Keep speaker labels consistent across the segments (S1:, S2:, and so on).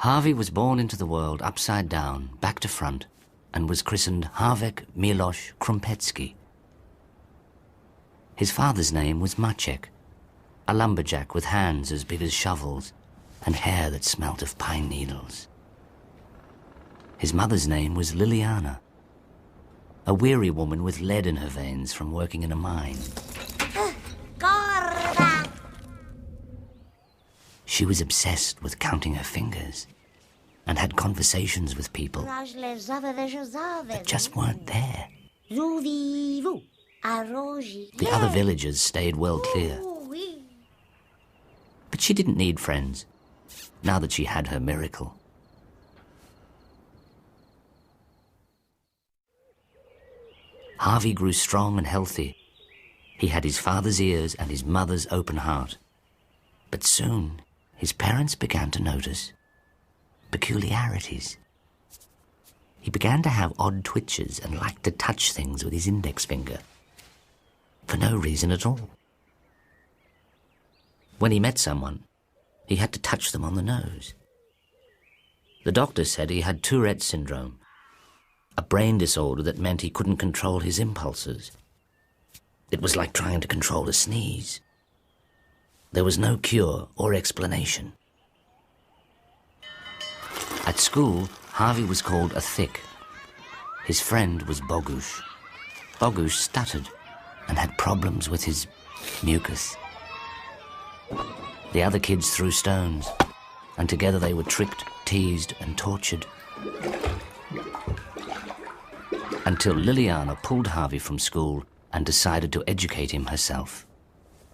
S1: Harvie was born into the world upside down, back to front, and was christened Harvie Krumpet. His father's name was Maciek, a lumberjack with hands as big as shovels and hair that smelt of pine needles. His mother's name was Liliana, a weary woman with lead in her veins from working in a mine. She was obsessed with counting her fingers and had conversations with people that just weren't there. The other villagers stayed well clear. But she didn't need friends, now that she had her miracle. Harvie grew strong and healthy. He had his father's ears and his mother's open heart. But soon, his parents began to notice peculiarities. He began to have odd twitches and liked to touch things with his index finger, for no reason at all. When he met someone, he had to touch them on the nose. The doctor said he had Tourette syndrome, a brain disorder that meant he couldn't control his impulses. It was like trying to control a sneeze. There was no cure or explanation. At school, Harvie was called a thick. His friend was Bogusz. Bogusz stuttered and had problems with his mucus. The other kids threw stones, and together they were tricked, teased, and tortured. Until Liliana pulled Harvie from school and decided to educate him herself.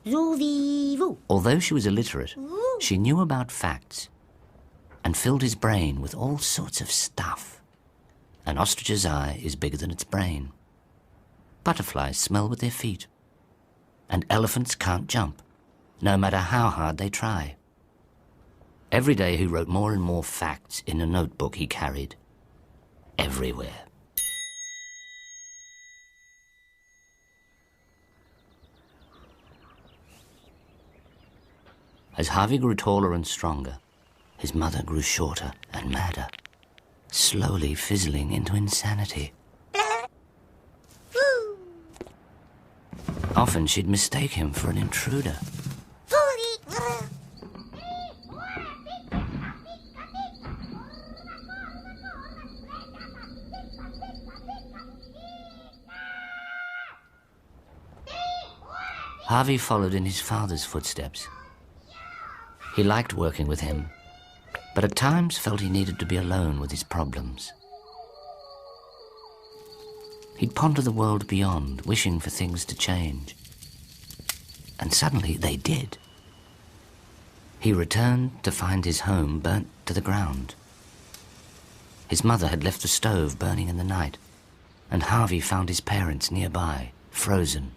S1: Although she was illiterate, she knew about facts and filled his brain with all sorts of stuff. An ostrich's eye is bigger than its brain. Butterflies smell with their feet. And elephants can't jump, no matter how hard they try. Every day he wrote more and more facts in a notebook he carried everywhere. As Harvie grew taller and stronger, his mother grew shorter and madder, slowly fizzling into insanity. Often she'd mistake him for an intruder. Harvie followed in his father's footsteps. He liked working with him, but at times felt he needed to be alone with his problems. He'd ponder the world beyond, wishing for things to change. And suddenly they did. He returned to find his home burnt to the ground. His mother had left the stove burning in the night, and Harvie found his parents nearby, frozen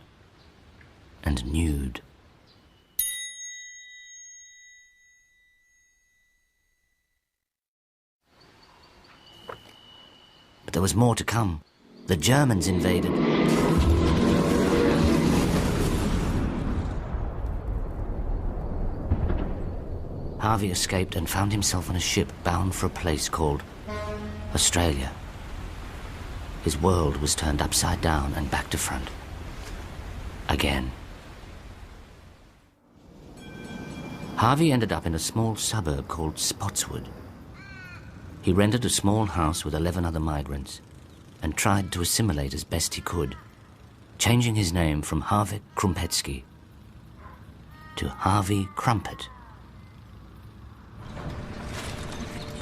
S1: and nude. But there was more to come. The Germans invaded. Harvie escaped and found himself on a ship bound for a place called Australia. His world was turned upside down and back to front. Again. Harvie ended up in a small suburb called Spotswood. He rented a small house with 11 other migrants and tried to assimilate as best he could, changing his name from Harvie Krumpet to Harvie Krumpet.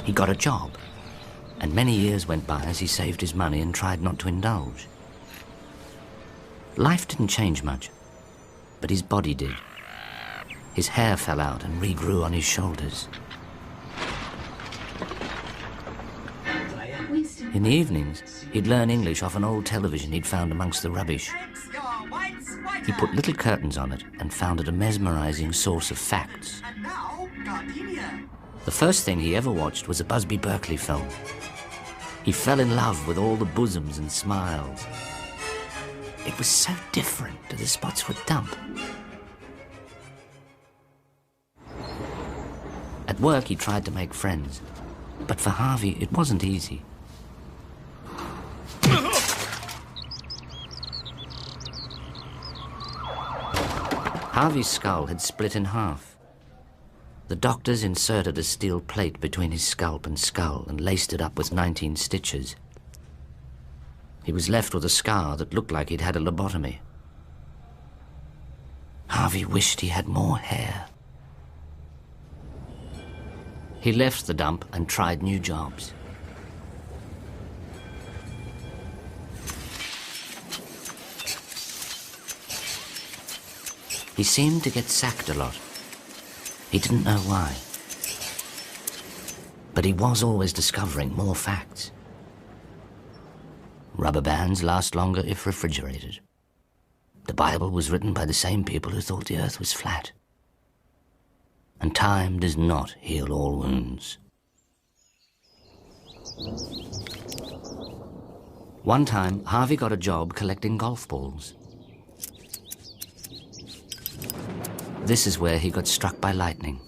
S1: He got a job, and many years went by as he saved his money and tried not to indulge. Life didn't change much, but his body did. His hair fell out and regrew on his shoulders. In the evenings, he'd learn English off an old television he'd found amongst the rubbish. He put little curtains on it and found it a mesmerizing source of facts. The first thing he ever watched was a Busby Berkeley film. He fell in love with all the bosoms and smiles. It was so different to the Spotswood dump. At work, he tried to make friends, But for Harvie, it wasn't easy. Harvie's skull had split in half. The doctors inserted a steel plate between his scalp and skull and laced it up with 19 stitches. He was left with a scar that looked like he'd had a lobotomy. Harvie wished he had more hair. He left the dump and tried new jobs. He seemed to get sacked a lot. He didn't know why. But he was always discovering more facts. Rubber bands last longer if refrigerated. The Bible was written by the same people who thought the earth was flat. And time does not heal all wounds. One time, Harvie got a job collecting golf balls. This is where he got struck by lightning.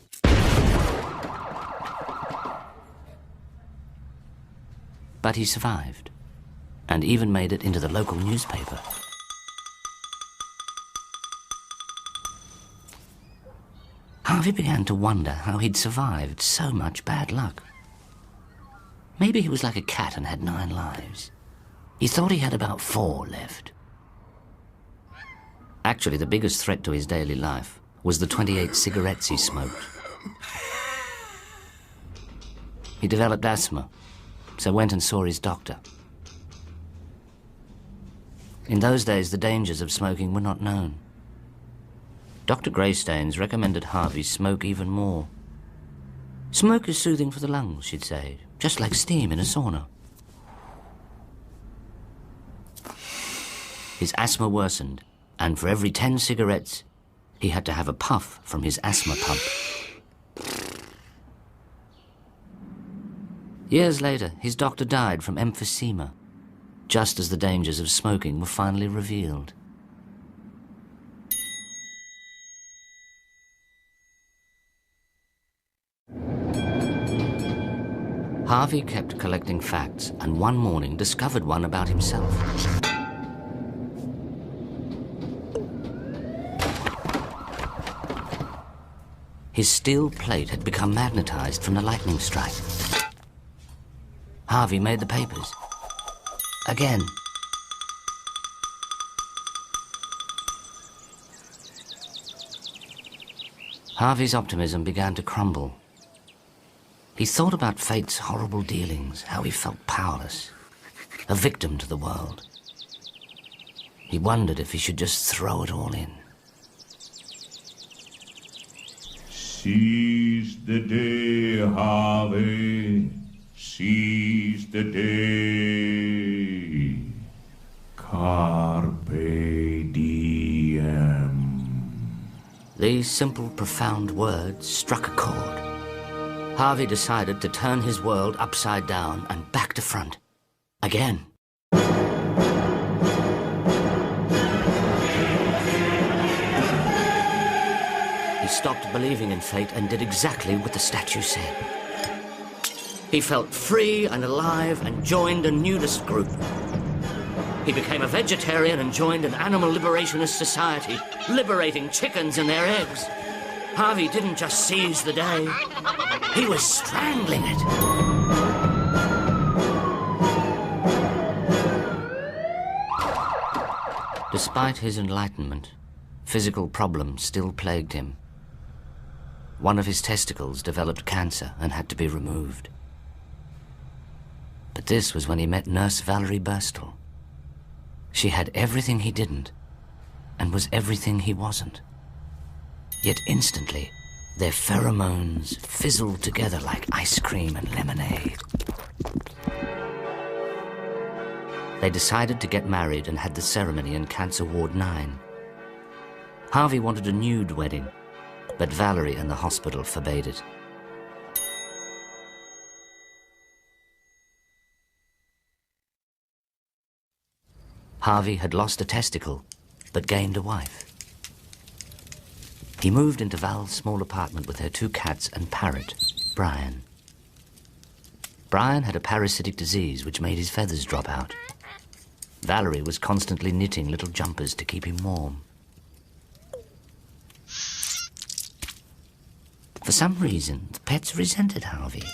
S1: But he survived, and even made it into the local newspaper. Harvie began to wonder how he'd survived so much bad luck. Maybe he was like a cat and had 9 lives. He thought he had about 4 left. Actually, the biggest threat to his daily life was the 28 cigarettes he smoked. He developed asthma, so went and saw his doctor. In those days, the dangers of smoking were not known. Dr. Greystanes recommended Harvie smoke even more. Smoke is soothing for the lungs, she'd say, just like steam in a sauna. His asthma worsened, and for every 10 cigarettes, he had to have a puff from his asthma pump. Years later, his doctor died from emphysema, just as the dangers of smoking were finally revealed. Harvie kept collecting facts and one morning discovered one about himself. His steel plate had become magnetized from the lightning strike. Harvie made the papers. Again. Harvie's optimism began to crumble. He thought about fate's horrible dealings, how he felt powerless, a victim to the world. He wondered if he should just throw it all in.
S2: Seize the day, Harvie, seize the day. Carpe diem.
S1: These simple, profound words struck a chord. Harvie decided to turn his world upside down and back to front. Again. He stopped believing in fate and did exactly what the statue said. He felt free and alive and joined a nudist group. He became a vegetarian and joined an animal liberationist society, liberating chickens and their eggs. Harvie didn't just seize the day, he was strangling it. Despite his enlightenment, physical problems still plagued him. One of his testicles developed cancer and had to be removed. But this was when he met Nurse Valerie Burstle. She had everything he didn't, and was everything he wasn't. Yet instantly, their pheromones fizzled together like ice cream and lemonade. They decided to get married and had the ceremony in Cancer Ward 9. Harvie wanted a nude wedding, but Valerie and the hospital forbade it. Harvie had lost a testicle, but gained a wife. He moved into Val's small apartment with her 2 cats and parrot, Brian. Brian had a parasitic disease which made his feathers drop out. Valerie was constantly knitting little jumpers to keep him warm. For some reason, the pets resented Harvie.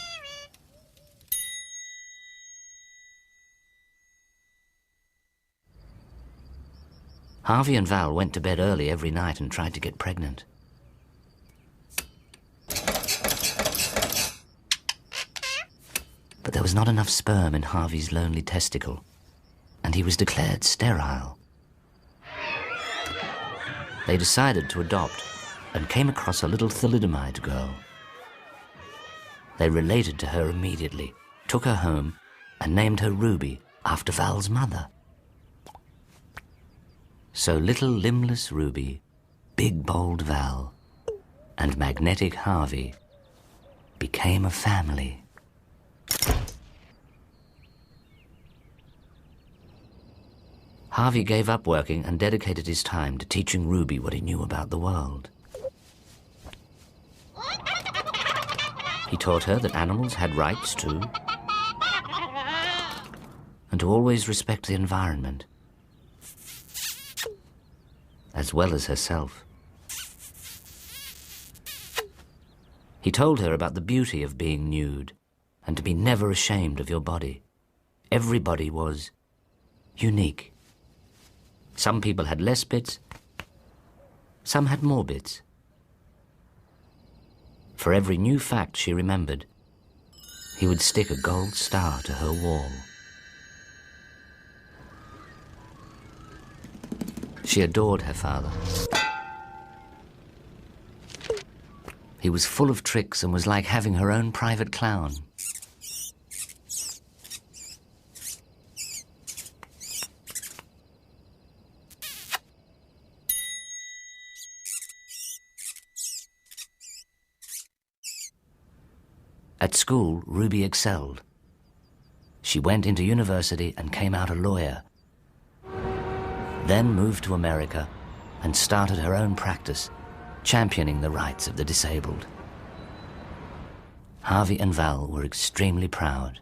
S1: Harvie and Val went to bed early every night and tried to get pregnant. But there was not enough sperm in Harvie's lonely testicle, and he was declared sterile. They decided to adopt and came across a little thalidomide girl. They related to her immediately, took her home, and named her Ruby after Val's mother. So little limbless Ruby, big bold Val, and magnetic Harvie became a family. Harvie gave up working and dedicated his time to teaching Ruby what he knew about the world. He taught her that animals had rights too, and to always respect the environment, as well as herself. He told her about the beauty of being nude and to be never ashamed of your body. Everybody was unique. Some people had less bits, some had more bits. For every new fact she remembered, he would stick a gold star to her wall. She adored her father. He was full of tricks and was like having her own private clown. At school, Ruby excelled. She went into university and came out a lawyer, then moved to America and started her own practice, championing the rights of the disabled. Harvie and Val were extremely proud.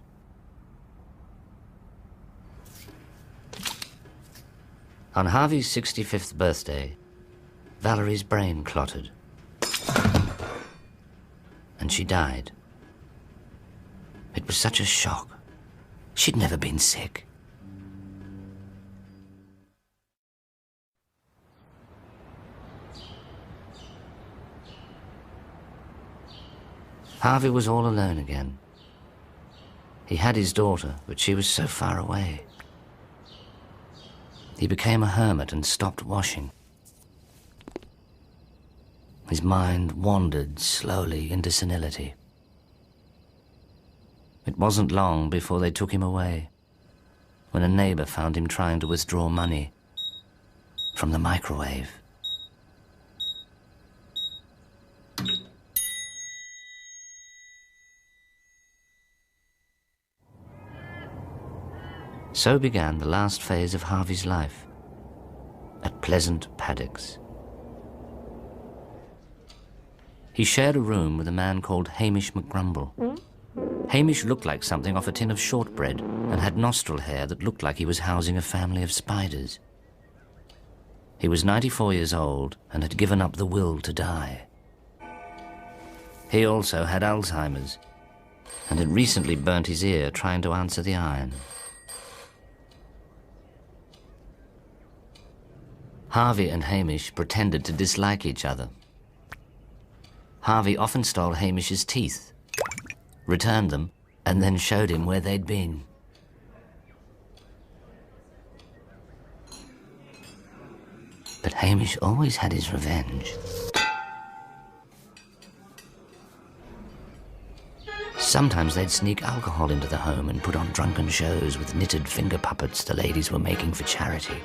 S1: On Harvie's 65th birthday, Valerie's brain clotted, and she died. It was such a shock. She'd never been sick. Harvie was all alone again. He had his daughter, but she was so far away. He became a hermit and stopped washing. His mind wandered slowly into senility. It wasn't long before they took him away, when a neighbor found him trying to withdraw money from the microwave. So began the last phase of Harvie's life at Pleasant Paddocks. He shared a room with a man called Hamish McGrumble. Hamish looked like something off a tin of shortbread and had nostril hair that looked like he was housing a family of spiders. He was 94 years old and had given up the will to die. He also had Alzheimer's and had recently burnt his ear trying to answer the iron. Harvie and Hamish pretended to dislike each other. Harvie often stole Hamish's teeth, returned them, and then showed him where they'd been. But Hamish always had his revenge. Sometimes they'd sneak alcohol into the home and put on drunken shows with knitted finger puppets the ladies were making for charity.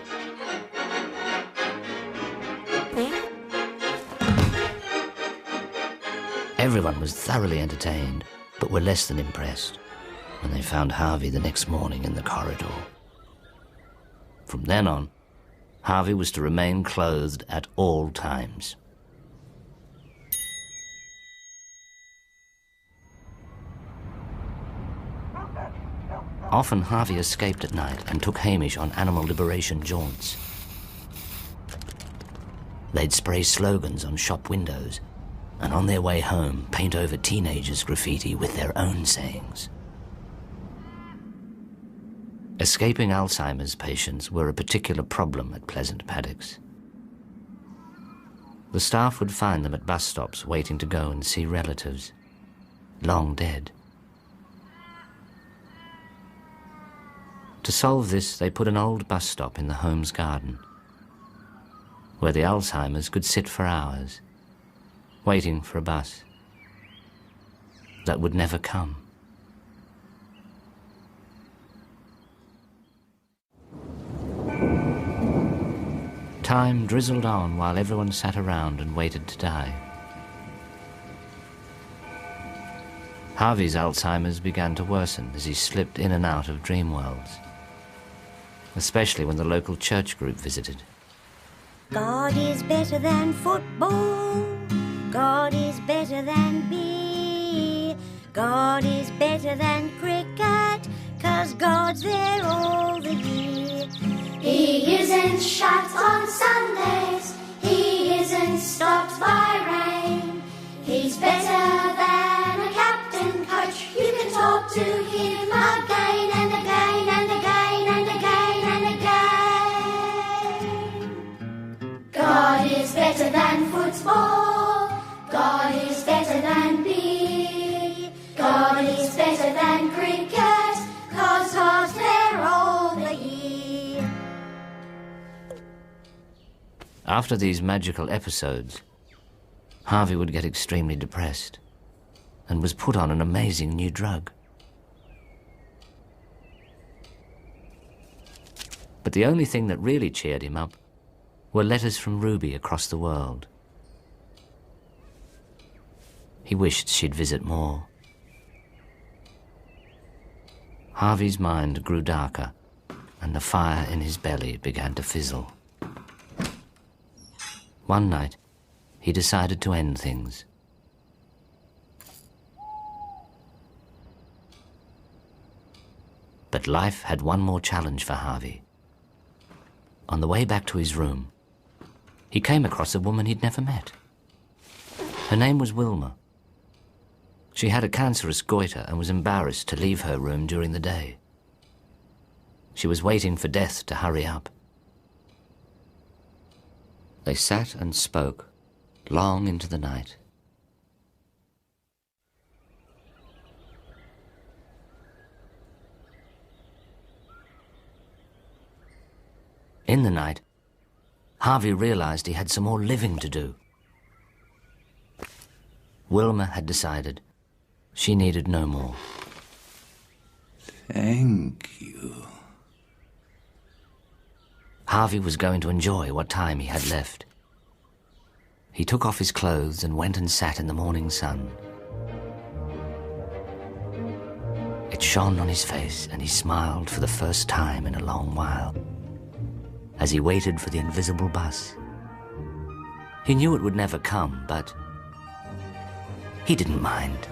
S1: Everyone was thoroughly entertained, but were less than impressed when they found Harvie the next morning in the corridor. From then on, Harvie was to remain clothed at all times. Often Harvie escaped at night and took Hamish on animal liberation jaunts. They'd spray slogans on shop windows, and on their way home paint over teenagers' graffiti with their own sayings. Escaping Alzheimer's patients were a particular problem at Pleasant Paddocks. The staff would find them at bus stops waiting to go and see relatives, long dead. To solve this, they put an old bus stop in the home's garden, where the Alzheimers could sit for hours, waiting for a bus that would never come. Time drizzled on while everyone sat around and waited to die. Harvie's Alzheimer's began to worsen as he slipped in and out of dream worlds, especially when the local church group visited.
S3: God is better than football. God is better than beer. God is better than cricket, 'cause God's there all the year.
S4: He isn't shut on Sundays. He isn't stopped by rain. He's better than a captain coach. You can talk to him again and again and again and again and again. God is better than football. God is better than beer. God is better than cricket, 'cause God's there all the year.
S1: After these magical episodes, Harvie would get extremely depressed and was put on an amazing new drug. But the only thing that really cheered him up were letters from Ruby across the world. He wished she'd visit more. Harvie's mind grew darker, and the fire in his belly began to fizzle. One night, he decided to end things. But life had one more challenge for Harvie. On the way back to his room, he came across a woman he'd never met. Her name was Wilma. She had a cancerous goiter and was embarrassed to leave her room during the day. She was waiting for death to hurry up. They sat and spoke long into the night. In the night, Harvie realized he had some more living to do. Wilma had decided she needed no more.
S2: Thank you.
S1: Harvie was going to enjoy what time he had left. He took off his clothes and went and sat in the morning sun. It shone on his face, and he smiled for the first time in a long while as he waited for the invisible bus. He knew it would never come, but he didn't mind.